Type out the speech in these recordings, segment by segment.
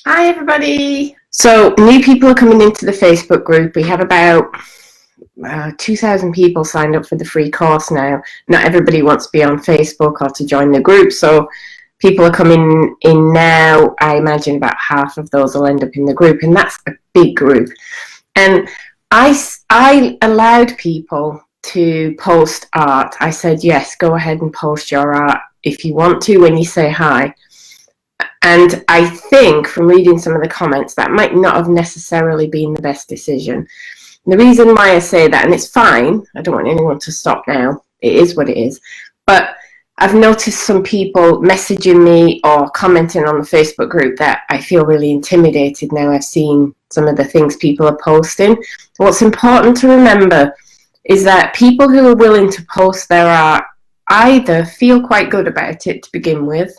Hi, everybody. So, new people are coming into the Facebook group. We have about 2,000 people signed up for the free course now. Not everybody wants to be on Facebook or to join the group. So, people are coming in now. I imagine about half of those will end up in the group, and that's a big group. And I allowed people to post art. I said, yes, go ahead and post your art if you want to when you say hi. And I think from reading some of the comments, that might not have necessarily been the best decision. And the reason why I say that, and it's fine, I don't want anyone to stop now, it is what it is, but I've noticed some people messaging me or commenting on the Facebook group that I feel really intimidated now I've seen some of the things people are posting. What's important to remember is that people who are willing to post their art either feel quite good about it to begin with,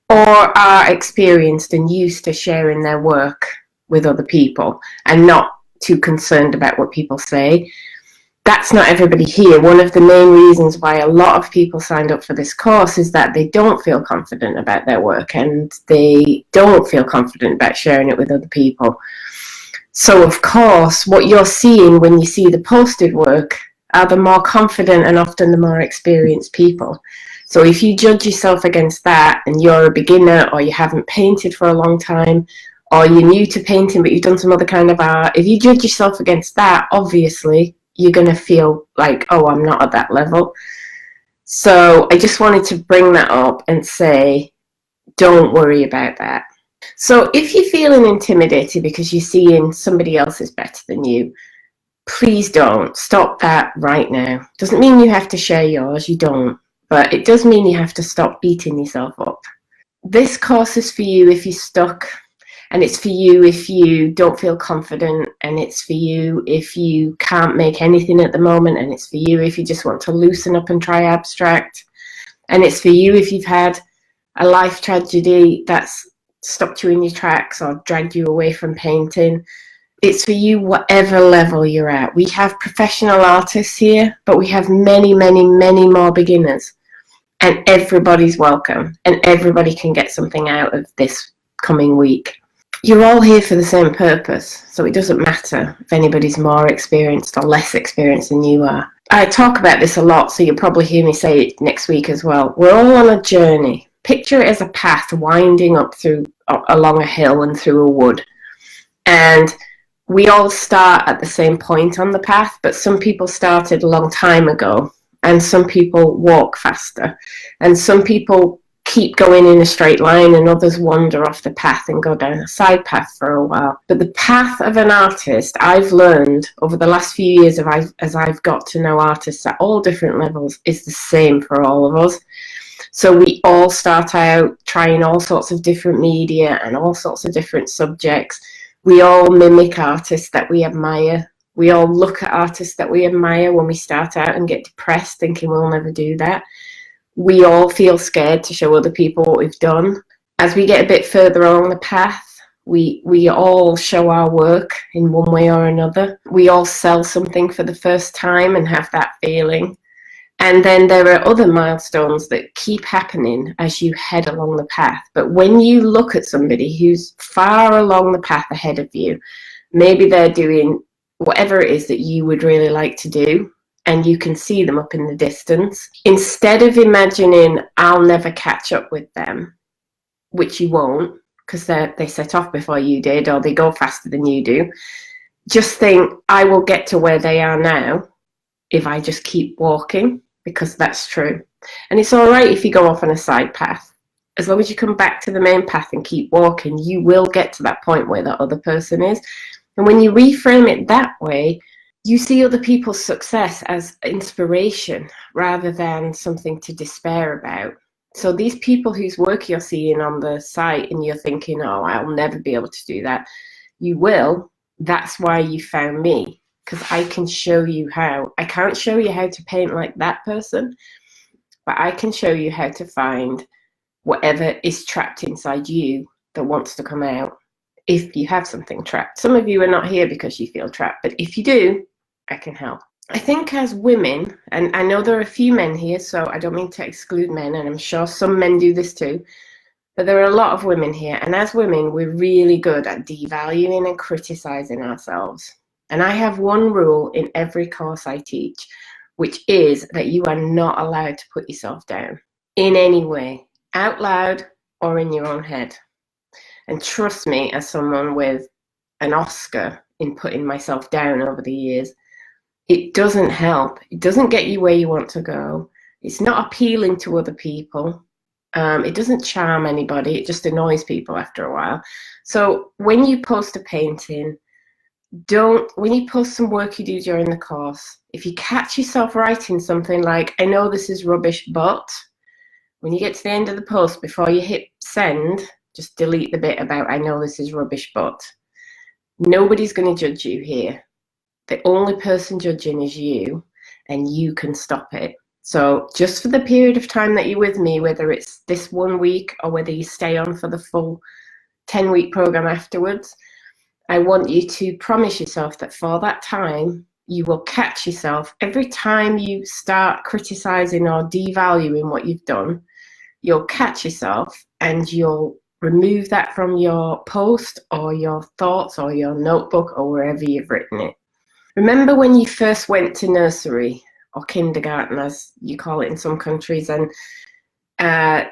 or are experienced and used to sharing their work with other people and not too concerned about what people say. That's not everybody here. One of the main reasons why a lot of people signed up for this course is that they don't feel confident about their work and they don't feel confident about sharing it with other people. So, of course, what you're seeing when you see the posted work are the more confident and often the more experienced people. So if you judge yourself against that and you're a beginner or you haven't painted for a long time or you're new to painting but you've done some other kind of art, if you judge yourself against that, obviously you're going to feel like, oh, I'm not at that level. So I just wanted to bring that up and say, don't worry about that. So if you're feeling intimidated because you're seeing somebody else is better than you, please don't. Stop that right now. Doesn't mean you have to share yours, you don't. But it does mean you have to stop beating yourself up. This course is for you if you're stuck, and it's for you if you don't feel confident, and it's for you if you can't make anything at the moment, and it's for you if you just want to loosen up and try abstract, and it's for you if you've had a life tragedy that's stopped you in your tracks or dragged you away from painting. It's for you whatever level you're at. We have professional artists here, but we have many, many, many more beginners. And everybody's welcome and everybody can get something out of this coming week. You're all here for the same purpose, so it doesn't matter if anybody's more experienced or less experienced than you are. I talk about this a lot, so you'll probably hear me say it next week as well. We're all on a journey. Picture it as a path winding up along a hill and through a wood. And we all start at the same point on the path, but some people started a long time ago and some people walk faster and some people keep going in a straight line and others wander off the path and go down a side path for a while. But the path of an artist, I've learned over the last few years as I've got to know artists at all different levels, is the same for all of us. So we all start out trying all sorts of different media and all sorts of different subjects. We all mimic artists that we admire. We all look at artists that we admire when we start out and get depressed thinking we'll never do that. We all feel scared to show other people what we've done. As we get a bit further along the path, we all show our work in one way or another. We all sell something for the first time and have that feeling. And then there are other milestones that keep happening as you head along the path. But when you look at somebody who's far along the path ahead of you, maybe they're doing whatever it is that you would really like to do, and you can see them up in the distance. Instead of imagining, I'll never catch up with them, which you won't, because they set off before you did, or they go faster than you do, just think, I will get to where they are now if I just keep walking, because that's true. And it's all right if you go off on a side path. As long as you come back to the main path and keep walking, you will get to that point where that other person is. And when you reframe it that way, you see other people's success as inspiration rather than something to despair about. So these people whose work you're seeing on the site and you're thinking, oh, I'll never be able to do that. You will. That's why you found me, because I can show you how. I can't show you how to paint like that person, but I can show you how to find whatever is trapped inside you that wants to come out, if you have something trapped. Some of you are not here because you feel trapped, but if you do, I can help. I think as women, and I know there are a few men here, so I don't mean to exclude men, and I'm sure some men do this too, But there are a lot of women here, and as women, we're really good at devaluing and criticizing ourselves. And I have one rule in every course I teach, which is that you are not allowed to put yourself down in any way, out loud or in your own head. And trust me, as someone with an Oscar in putting myself down over the years, it doesn't help. It doesn't get you where you want to go. It's not appealing to other people. It doesn't charm anybody. It just annoys people after a while. So when you post a painting, when you post some work you do during the course, if you catch yourself writing something like, I know this is rubbish, but when you get to the end of the post, before you hit send, just delete the bit about, I know this is rubbish, but nobody's going to judge you here. The only person judging is you, and you can stop it. So just for the period of time that you're with me, whether it's this 1 week or whether you stay on for the full 10-week program afterwards, I want you to promise yourself that for that time, you will catch yourself every time you start criticizing or devaluing what you've done. You'll catch yourself and you'll remove that from your post or your thoughts or your notebook or wherever you've written it. Remember when you first went to nursery or kindergarten, as you call it in some countries, and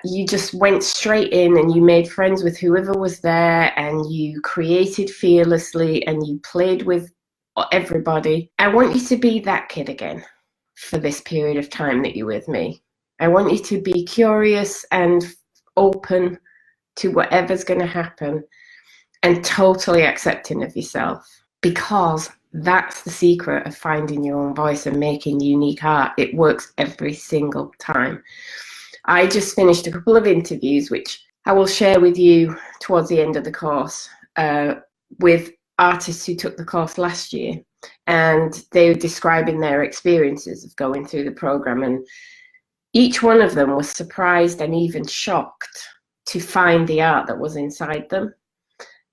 you just went straight in and you made friends with whoever was there and you created fearlessly and you played with everybody. I want you to be that kid again for this period of time that you're with me. I want you to be curious and open to whatever's going to happen and totally accepting of yourself, because that's the secret of finding your own voice and making unique art. It works every single time. I just finished a couple of interviews, which I will share with you towards the end of the course, with artists who took the course last year. And they were describing their experiences of going through the program. And each one of them was surprised and even shocked to find the art that was inside them.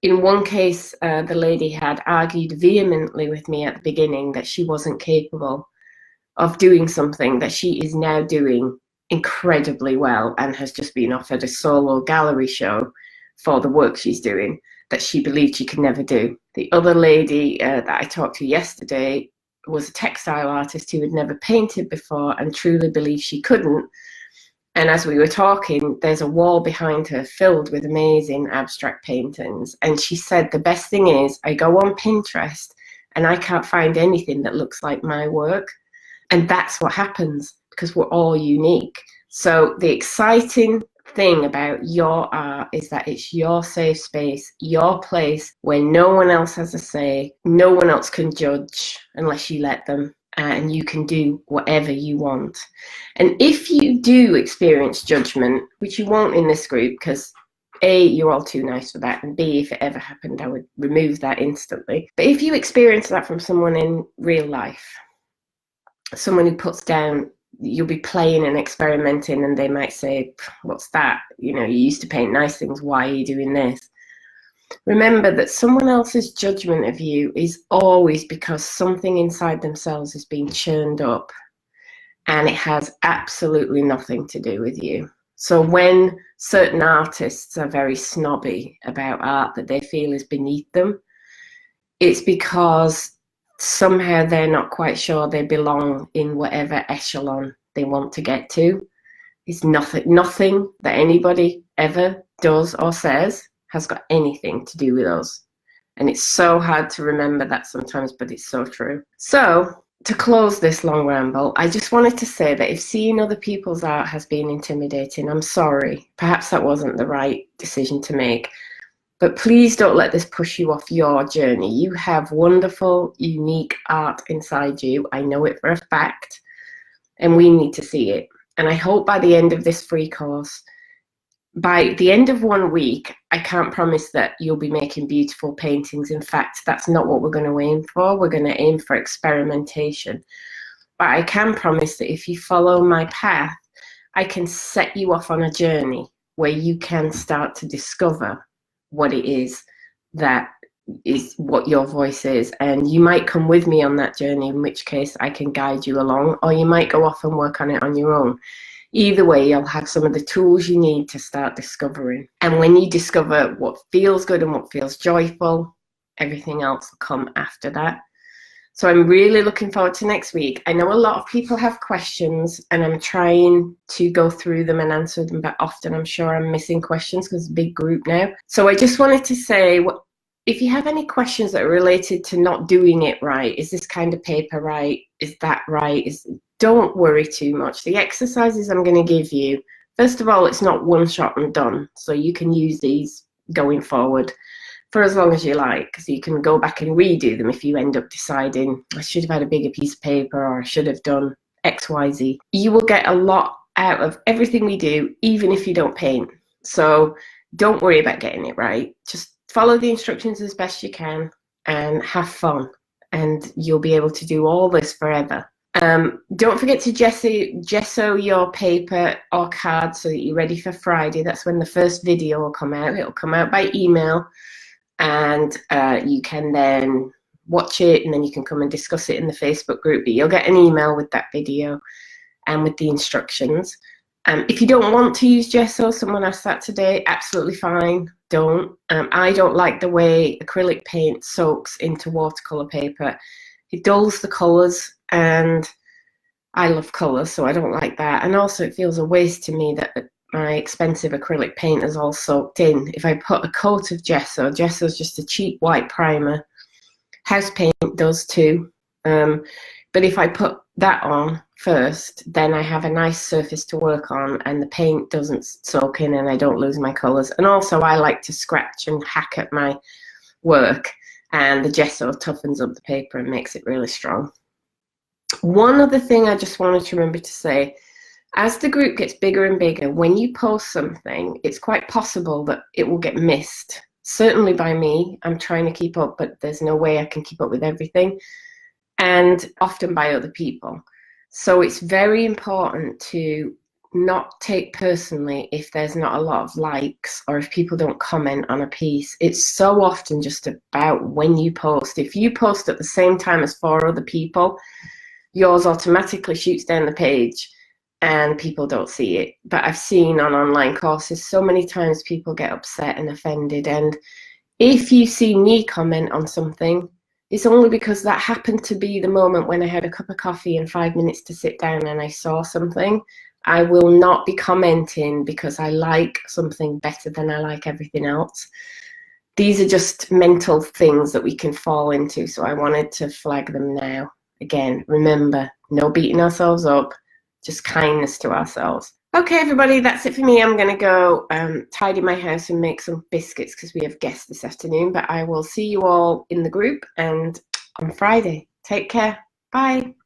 In one case, the lady had argued vehemently with me at the beginning that she wasn't capable of doing something that she is now doing incredibly well and has just been offered a solo gallery show for the work she's doing that she believed she could never do. The other lady that I talked to yesterday was a textile artist who had never painted before and truly believed she couldn't. And as we were talking, there's a wall behind her filled with amazing abstract paintings. And she said, the best thing is I go on Pinterest and I can't find anything that looks like my work. And that's what happens because we're all unique. So the exciting thing about your art is that it's your safe space, your place where no one else has a say, no one else can judge unless you let them. And you can do whatever you want. And if you do experience judgment, which you won't in this group, because A, you're all too nice for that, and B, if it ever happened, I would remove that instantly. But if you experience that from someone in real life, someone who puts down, you'll be playing and experimenting, and they might say, what's that? You know, you used to paint nice things, why are you doing this? Remember that someone else's judgment of you is always because something inside themselves is being churned up, and it has absolutely nothing to do with you. So when certain artists are very snobby about art that they feel is beneath them, it's because somehow they're not quite sure they belong in whatever echelon they want to get to. It's nothing that anybody ever does or says has got anything to do with us. And it's so hard to remember that sometimes, but it's so true. So to close this long ramble, I just wanted to say that if seeing other people's art has been intimidating, I'm sorry. Perhaps that wasn't the right decision to make. But please don't let this push you off your journey. You have wonderful, unique art inside you. I know it for a fact. And we need to see it. And I hope by the end of this free course, by the end of 1 week, I can't promise that you'll be making beautiful paintings. In fact, that's not what we're going to aim for. We're going to aim for experimentation. But I can promise that if you follow my path, I can set you off on a journey where you can start to discover what it is that is what your voice is. And you might come with me on that journey, in which case I can guide you along, or you might go off and work on it on your own. Either way, you'll have some of the tools you need to start discovering. And when you discover what feels good and what feels joyful, everything else will come after that. So I'm really looking forward to next week. I know a lot of people have questions and I'm trying to go through them and answer them, but often I'm sure I'm missing questions because it's a big group now. So I just wanted to say, if you have any questions that are related to not doing it right, is this kind of paper right? Is that right? Don't worry too much. The exercises I'm going to give you, first of all, it's not one shot and done. So you can use these going forward for as long as you like, so you can go back and redo them if you end up deciding, I should have had a bigger piece of paper, or I should have done X, Y, Z. You will get a lot out of everything we do, even if you don't paint. So don't worry about getting it right. Just follow the instructions as best you can and have fun, and you'll be able to do all this forever. Don't forget to gesso your paper or card so that you're ready for Friday. That's when the first video will come out. It'll come out by email. And you can then watch it, and then you can come and discuss it in the Facebook group. But you'll get an email with that video and with the instructions. If you don't want to use gesso, someone asked that today, absolutely fine, don't. I don't like the way acrylic paint soaks into watercolour paper. It dulls the colours, and I love colours, so I don't like that. And also it feels a waste to me that my expensive acrylic paint is all soaked in. If I put a coat of gesso is just a cheap white primer. House paint does too. But if I put that on first, then I have a nice surface to work on, and the paint doesn't soak in and I don't lose my colours. And also I like to scratch and hack at my work, and the gesso toughens up the paper and makes it really strong. One other thing I just wanted to remember to say, as the group gets bigger and bigger, when you post something, it's quite possible that it will get missed. Certainly by me. I'm trying to keep up, but there's no way I can keep up with everything. And often by other people. So it's very important to not take personally if there's not a lot of likes or if people don't comment on a piece. It's so often just about when you post. If you post at the same time as 4 other people, yours automatically shoots down the page and people don't see it. But I've seen on online courses so many times people get upset and offended, and if you see me comment on something, it's only because that happened to be the moment when I had a cup of coffee and 5 minutes to sit down and I saw something. I will not be commenting because I like something better than I like everything else. These are just mental things that we can fall into, so I wanted to flag them now. Again, remember, no beating ourselves up, just kindness to ourselves. Okay, everybody, that's it for me. I'm going to go tidy my house and make some biscuits because we have guests this afternoon. But I will see you all in the group and on Friday. Take care. Bye.